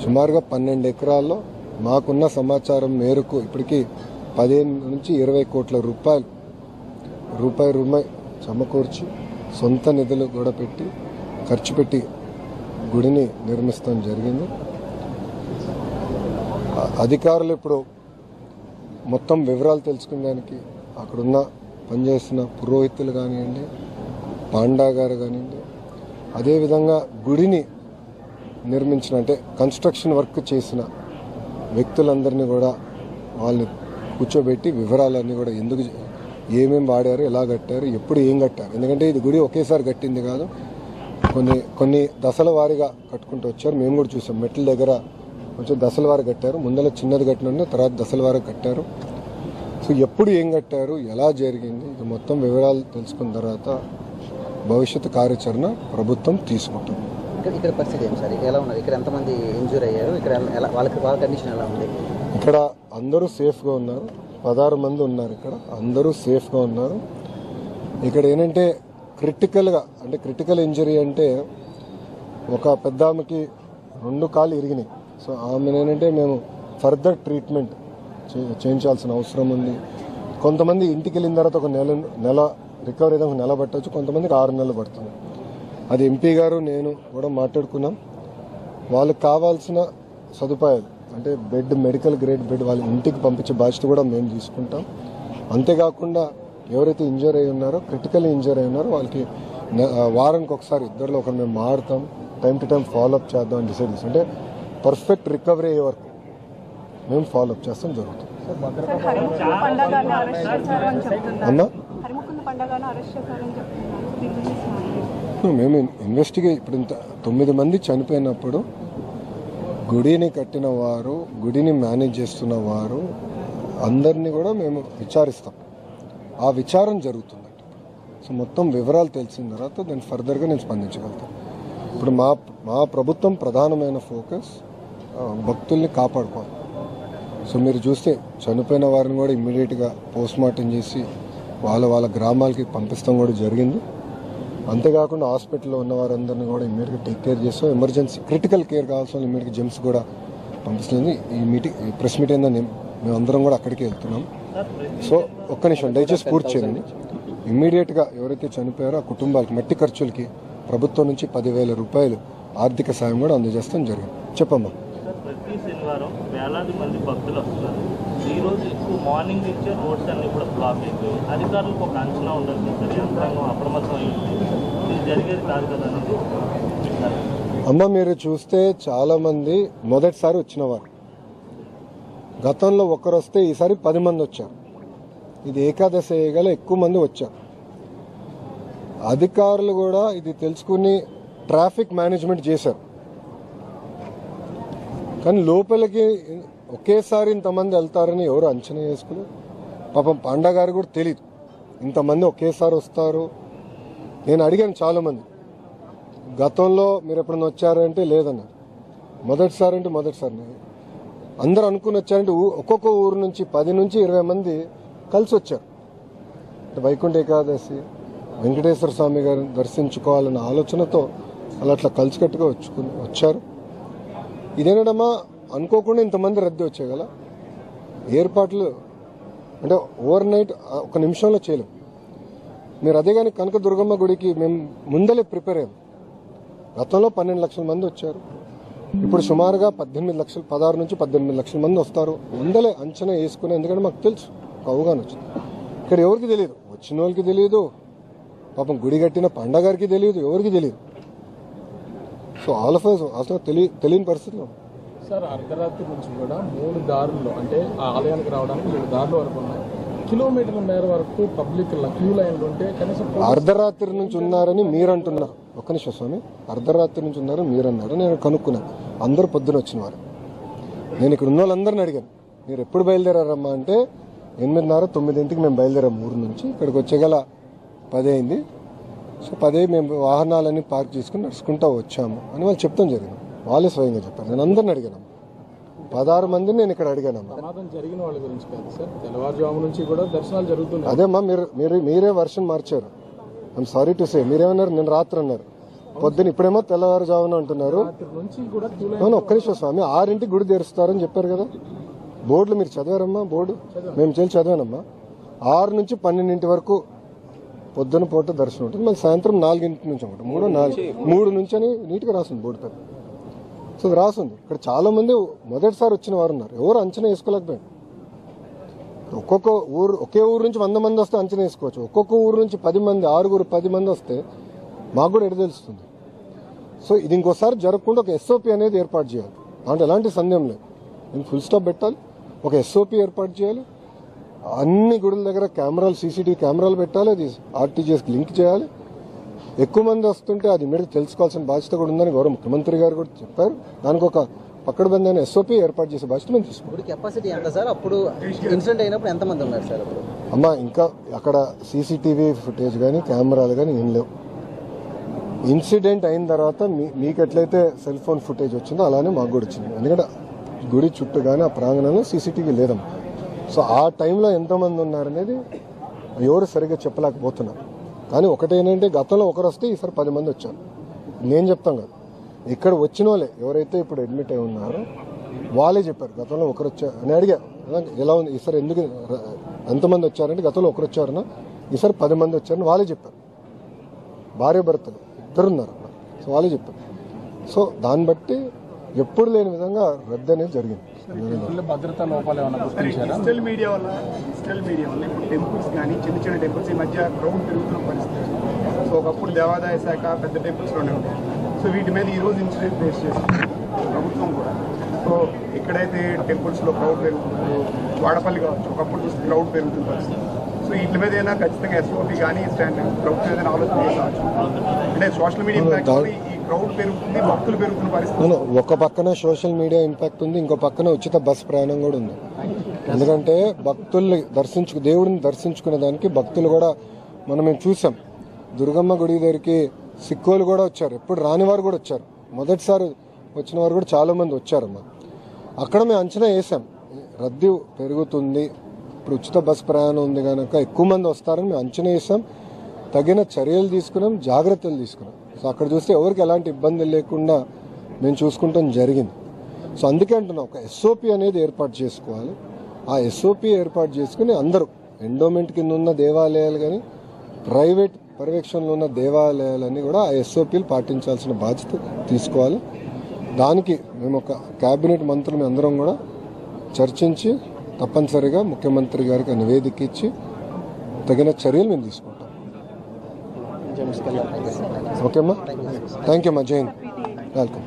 సుమారుగా 12 ఎకరాల్లో మాకున్న సమాచారం మేరకు ఇప్పటికీ 15 నుంచి 20 కోట్ల రూపాయి సమకూర్చి సొంత నిధులు కూడా పెట్టి ఖర్చు పెట్టి గుడిని నిర్మిస్తాం జరిగింది. అధికారులు ఇప్పుడు మొత్తం వివరాలు తెలుసుకునేదానికి అక్కడున్న పనిచేస్తున్న పురోహితులు కానివ్వండి, పాండా గారు కానివ్వండి, అదేవిధంగా గుడిని నిర్మించిన అంటే కన్స్ట్రక్షన్ వర్క్ చేసిన వ్యక్తులందరినీ కూడా వాళ్ళని కూర్చోబెట్టి వివరాలన్నీ కూడా ఎందుకు ఏమేమి వాడారు, ఎలా కట్టారు, ఎప్పుడు ఏం కట్టారు. ఎందుకంటే ఇది గుడి ఒకేసారి కట్టింది కాదు, కొన్ని దశల వారీగా కట్టుకుంటూ వచ్చారు. మేము కూడా చూసాం, మెట్ల దగ్గర కొంచెం దశల వారి కట్టారు, ముందర చిన్నది కట్టిన తర్వాత దశల వారికి కట్టారు. సో ఎప్పుడు ఏం కట్టారు, ఎలా జరిగింది, ఇది మొత్తం వివరాలు తెలుసుకున్న తర్వాత భవిష్యత్తు కార్యాచరణ ప్రభుత్వం తీసుకుంటుంది. ఇక్కడ పరిస్థితి ఏం సార్, ఎలా ఉన్నది, ఇక్కడ ఎంతమంది ఇంజూర్ అయ్యారు, ఇక్కడ వాళ్ళ కండిషన్ ఎలా ఉంది? ఇక్కడ అందరూ సేఫ్గా ఉన్నారు, 16 మంది ఉన్నారు. ఇక్కడ అందరూ సేఫ్గా ఉన్నారు. ఇక్కడ ఏంటంటే క్రిటికల్ ఇంజరీ అంటే ఒక పెద్ద ఆమెకి 2 కాళ్ళు ఇరిగినాయి. సో ఆమె ఏంటంటే మేము ఫర్దర్ ట్రీట్మెంట్ చేయించాల్సిన అవసరం ఉంది. కొంతమంది ఇంటికి వెళ్ళిన తర్వాత ఒక నెల రికవరీ అయితే 1 నెల పట్టవచ్చు, కొంతమందికి 6 నెలలు పడుతుంది. అది ఎంపీ గారు నేను కూడా మాట్లాడుకున్నాం. వాళ్ళకి కావాల్సిన సదుపాయాలు అంటే బెడ్, మెడికల్ గ్రేడ్ బెడ్ వాళ్ళ ఇంటికి పంపించే బాధ్యత కూడా మేము తీసుకుంటాం. అంతేకాకుండా ఎవరైతే ఇంజర్ అయి ఉన్నారో, క్రిటికల్ ఇంజర్ అయి ఉన్నారో వాళ్ళకి వారానికి ఒకసారి ఇద్దరిలో ఒకరు మేము మారుతాం, టైం టు టైం ఫాలోఅప్ చేద్దాం అని డిసైడ్ చేస్తాం. అంటే పర్ఫెక్ట్ రికవరీ అయ్యే వరకు మేము ఫాలోఅప్ చేస్తాం జరుగుతుంది. అన్నా మేము ఇన్వెస్టిగేట్ ఇప్పుడు 9 మంది చనిపోయినప్పుడు గుడిని కట్టిన వారు, గుడిని మేనేజ్ చేస్తున్న వారు అందరినీ కూడా మేము విచారిస్తాం. ఆ విచారం జరుగుతుందండి. సో మొత్తం వివరాలు తెలిసిన తర్వాత దాన్ని ఫర్దర్గా నేను స్పందించగలుగుతాను. ఇప్పుడు మా ప్రభుత్వం ప్రధానమైన ఫోకస్ భక్తుల్ని కాపాడుకోవాలి. సో మీరు చూస్తే చనిపోయిన వారిని కూడా ఇమ్మీడియట్గా పోస్ట్మార్టం చేసి వాళ్ళ గ్రామాలకి పంపిస్తాం కూడా జరిగింది. అంతేకాకుండా హాస్పిటల్లో ఉన్న వారందరినీ కూడా ఇమ్మీడియట్గా టేక్ కేర్ చేస్తాం. ఎమర్జెన్సీ క్రిటికల్ కేర్ కావాల్సిన ఇమ్మీడియట్గా జెమ్స్ కూడా పంపిస్తుంది. ఈ ప్రెస్ మీట్ ఏందని మేమందరం కూడా అక్కడికి వెళ్తున్నాం. సో ఒక్క నిమిషం దయచేసి పూర్తి చేయండి. ఇమ్మీడియట్గా ఎవరైతే చనిపోయారో ఆ కుటుంబాలకి మట్టి ఖర్చులకి ప్రభుత్వం నుంచి 10,000 రూపాయలు ఆర్థిక సాయం కూడా అందజేస్తాం జరిగింది. చెప్పమ్మా. ప్రతి శనివారం వేలాది మంది భక్తులు వస్తున్నారు. ఈరోజు ఎక్కువ మార్నింగ్ నుంచే రోడ్స్ అన్ని కూడా బ్లాక్ అయిపోయి అధికారులకు ఒక అంచనా ఉండాలి సార్, యంత్రాంగం అప్రమత్తం అయ్యింది, ఇది జరిగేది కాదు కదా అనేది. అమ్మ మీరు చూస్తే చాలా మంది మొదటిసారి వచ్చినవారు, గతంలో ఒకరు వస్తే ఈసారి 10 మంది వచ్చారు. ఇది ఏకాదశి గల ఎక్కువ మంది వచ్చారు. అధికారులు కూడా ఇది తెలుసుకుని ట్రాఫిక్ మేనేజ్మెంట్ చేశారు. కానీ లోపలికి ఒకేసారి ఇంతమంది వెళ్తారని ఎవరు అంచనా వేసుకున్నారు. పాపం పాండా గారు కూడా తెలియదు ఇంతమంది ఒకేసారి వస్తారు. నేను అడిగాను చాలామంది, గతంలో మీరు ఎప్పుడన్నా వచ్చారంటే లేదన్నారు, మొదటిసారి అంటే మొదటిసారి. అందరూ అనుకుని వచ్చారంటే ఒక్కొక్క ఊరు నుంచి 10 నుంచి 20 మంది కలిసి వచ్చారు. వైకుంఠ ఏకాదశి వెంకటేశ్వర స్వామి గారిని దర్శించుకోవాలన్న ఆలోచనతో అట్లా కలిసికట్టుగా వచ్చారు. ఇదేనడమ్మా అనుకోకుండా ఇంతమంది రద్దీ వచ్చేగల ఏర్పాట్లు అంటే ఓవర్ నైట్ 1 నిమిషంలో చేయలేం. మీరు అదే కానీ కనకదుర్గమ్మ గుడికి మేము ముందలే ప్రిపేర్ అయ్యాం. గతంలో 12 లక్షల మంది వచ్చారు, ఇప్పుడు సుమారుగా 16 నుంచి 18 లక్షల మంది వస్తారు. ముందలే అంచనా వేసుకుని, ఎందుకంటే మాకు తెలుసు ఒక అవగాహన వచ్చింది. ఇక్కడ ఎవరికి తెలియదు, వచ్చిన వాళ్ళకి తెలియదు, పాపం గుడి కట్టిన పండగారికి తెలియదు, ఎవరికి తెలియదు. సో ఆల్ ఆఫ్ us అసలు తెలియని పరిస్థితిలో సార్. అర్ధరాత్రి నుంచి కూడా 3 దారుల్లో అంటే ఆ ఆలయానికి రావడానికి 7 దారులు వరకు ఉన్నాయి. కిలోమీటర్ల మేర వరకు పబ్లిక్ క్యూ లైన్లు ఉంటే కనీసం అర్ధరాత్రి నుంచి ఉన్నారని మీరు అంటున్నారు. ఒక్క నిమిషం స్వామి, అర్ధరాత్రి నుంచి ఉన్నారని మీరు అన్నారు. నేను కనుక్కున్నాను, అందరూ పొద్దున వచ్చిన వారు. నేను ఇక్కడ ఉన్న వాళ్ళందరిని అడిగాను, మీరు ఎప్పుడు బయలుదేరారమ్మా అంటే 8:30-9 మేము బయలుదేరాం ఊరు నుంచి. ఇక్కడికి వచ్చేగల 10 అయింది. సో 10 మేము వాహనాలన్నీ పార్క్ చేసుకుని నడుచుకుంటూ వచ్చాము అని వాళ్ళు చెప్తాం జరిగింది. వాళ్ళే స్వయంగా చెప్పారు. నేను అందరిని అడిగాను, 16 మందిని నేను ఇక్కడ అడిగాను. జరిగిన వాళ్ళ గురించి కాదు సార్, తెల్లవారుజాము నుంచి కూడా దర్శనాలు జరుగుతున్నాయి. అదేమ్మా మీరే వర్షన్ మార్చారు. I'm sorry to say. మీరేమన్నారు, నేను రాత్రి అన్నారు, పొద్దున ఇప్పుడేమో తెల్లవారుజామున అంటున్నారు. రాత్రి నుంచి కూడా క్యూ లైన్ అవును, ఒక్క నిమిషం స్వామి, 6ంటికి గుడి తెరుస్తారని చెప్పారు కదా. బోర్డులు మీరు చదివారమ్మా? బోర్డు మేము చదివానమ్మా. 6 నుంచి 12 వరకు పొద్దున పూట దర్శనం ఉంటుంది. మళ్ళీ సాయంత్రం 4 నుంచి ఒకటి 3 నుంచి అని నీట్గా రాస్తుంది బోర్డు పైన. సో అది రాస్తుంది. ఇక్కడ చాలా మంది మొదటిసారి వచ్చిన వారు ఉన్నారు, ఎవరు అంచనా వేసుకోలేకపోయారు. ఒక్కొక్క ఊరు, ఒకే ఊరు నుంచి 100 మంది వస్తే అంచనా వేసుకోవచ్చు. ఒక్కొక్క ఊరు నుంచి 10 మంది, 10 మంది వస్తే మాకు కూడా ఎటు తెలుస్తుంది. సో ఇది ఇంకోసారి జరగకుండా ఒక ఎస్ఓపి అనేది ఏర్పాటు చేయాలి. దాంట్లో ఎలాంటి సందేహం లేదు. నేను ఫుల్ స్టాప్ పెట్టాలి, ఒక ఎస్ఓపి ఏర్పాటు చేయాలి. అన్ని గుడుల దగ్గర కెమెరాలు, సీసీటీవీ కెమెరాలు పెట్టాలి. అది ఆర్టీజీఎస్కి లింక్ చేయాలి. ఎక్కువ మంది వస్తుంటే అది మీరు తెలుసుకోవాల్సిన బాధ్యత కూడా ఉందని గౌరవ ముఖ్యమంత్రి గారు కూడా చెప్పారు. దానికి ఒక పక్కడబందైన ఎస్ఓపి ఏర్పాటు చేసే బాధ్యత మేము తీసుకుంటాం. ఇప్పుడు కెపాసిటీ ఎంత సార్? అప్పుడు ఇన్సిడెంట్ అయినప్పుడు ఎంతమంది ఉన్నారు సార్ అప్పుడు? అమ్మా, ఇంకా అక్కడ సీసీటీవీ ఫుటేజ్ కానీ కెమెరాలు కానీ ఏం లేవు. ఇన్సిడెంట్ అయిన తర్వాత మీకు ఎట్లయితే సెల్ ఫోన్ ఫుటేజ్ వచ్చిందో అలానే మాకు కూడా వచ్చింది. ఎందుకంటే గుడి చుట్టూ కానీ ఆ ప్రాంగణంలో సీసీటీవీ లేదమ్మా. సో ఆ టైంలో ఎంతమంది ఉన్నారనేది ఎవరు సరిగ్గా చెప్పలేకపోతున్నారు. కానీ ఒకటేంటంటే గతంలో ఒకరు వస్తే ఈసారి 10 మంది వచ్చారు. నేను చెప్తాం కదా, ఇక్కడ వచ్చిన వాళ్ళే ఎవరైతే ఇప్పుడు అడ్మిట్ అయి ఉన్నారో వాళ్ళే చెప్పారు గతంలో ఒకరు వచ్చారు అని. అడిగా ఎలా ఉంది ఈసారి, ఎందుకు ఎంతమంది వచ్చారంటే గతంలో ఒకరు వచ్చారన్నా, ఈసారి 10 మంది వచ్చారని వాళ్ళే చెప్పారు. భార్య భర్తలు ఇద్దరున్నారు. సో వాళ్ళే చెప్పారు. సో దాన్ని బట్టి ఎప్పుడు లేని విధంగా రద్దు అనేది జరిగింది. భద్రతా లోపాలు ఏమైనా గుర్తించారా? డిజిటల్ మీడియా వల్ల ఇప్పుడు టెంపుల్స్ కానీ చిన్న టెంపుల్స్ ఈ మధ్య క్రౌడ్ పెరుగుతున్న పరిస్థితి. సో ఒకప్పుడు దేవాదాయ శాఖ పెద్ద టెంపుల్స్లోనే ఉంటాయి. సో వీటి మీద ఈరోజు ఇన్సిడెంట్ ఫేస్ చేస్తుంది ప్రభుత్వం కూడా. సో ఎక్కడైతే టెంపుల్స్లో క్రౌడ్ పెరుగుతుందో, వాడపల్లి కావచ్చు, ఒకప్పుడు చూస్తే క్రౌడ్ పెరుగుతున్న పరిస్థితి. సో వీటి మీద అయినా ఖచ్చితంగా ఎస్ఓపి కానీ ప్రభుత్వం ఏదైనా ఆలోచన చేసవచ్చు. అంటే సోషల్ మీడియా ఇంపాక్ట్ ఈ క్రౌడ్ పెరుగుతుంది, భక్తులు పెరుగుతున్న పరిస్థితి. ఒక పక్కన సోషల్ మీడియా ఇంపాక్ట్ ఉంది, ఇంకో పక్కన ఉచిత బస్ ప్రయాణం కూడా ఉంది. ఎందుకంటే భక్తుల్ని దేవుడిని దర్శించుకునే దానికి భక్తులు కూడా మనం చూసాం. దుర్గమ్మ గుడి దగ్గరికి సిక్కులు కూడా వచ్చారు, ఎప్పుడు రాని వారు కూడా వచ్చారు. మొదటిసారి వచ్చిన వారు కూడా చాలా మంది వచ్చారమ్మా. అక్కడ మేము అంచనా వేసాం, రద్దీ పెరుగుతుంది, ఇప్పుడు ఉచిత బస్ ప్రయాణం ఉంది కనుక ఎక్కువ మంది వస్తారని మేము అంచనా వేసాం. తగిన చర్యలు తీసుకున్నాం, జాగ్రత్తలు తీసుకున్నాం. సో అక్కడ చూస్తే ఎవరికి ఎలాంటి ఇబ్బందులు లేకుండా మేము చూసుకుంటాం జరిగింది. సో అందుకే అంటున్నాం, ఒక ఎస్ఓపి అనేది ఏర్పాటు చేసుకోవాలి. ఆ ఎస్ఓపి ఏర్పాటు చేసుకుని అందరూ ఎండోమెంట్ కింద ఉన్న దేవాలయాలు కానీ ప్రైవేట్ పర్యవేక్షణలో ఉన్న దేవాలయాలన్నీ కూడా ఆ ఎస్ఓపీలు పాటించాల్సిన బాధ్యత తీసుకోవాలి. దానికి మేము ఒక కేబినెట్ మంత్రులు అందరం కూడా చర్చించి తప్పనిసరిగా ముఖ్యమంత్రి గారికి నివేదిక ఇచ్చి తగిన చర్యలు మేము తీసుకుంటాం. ఓకే అమ్మా, థ్యాంక్ యూ అమ్మా, జై హింద్, వెల్కమ్.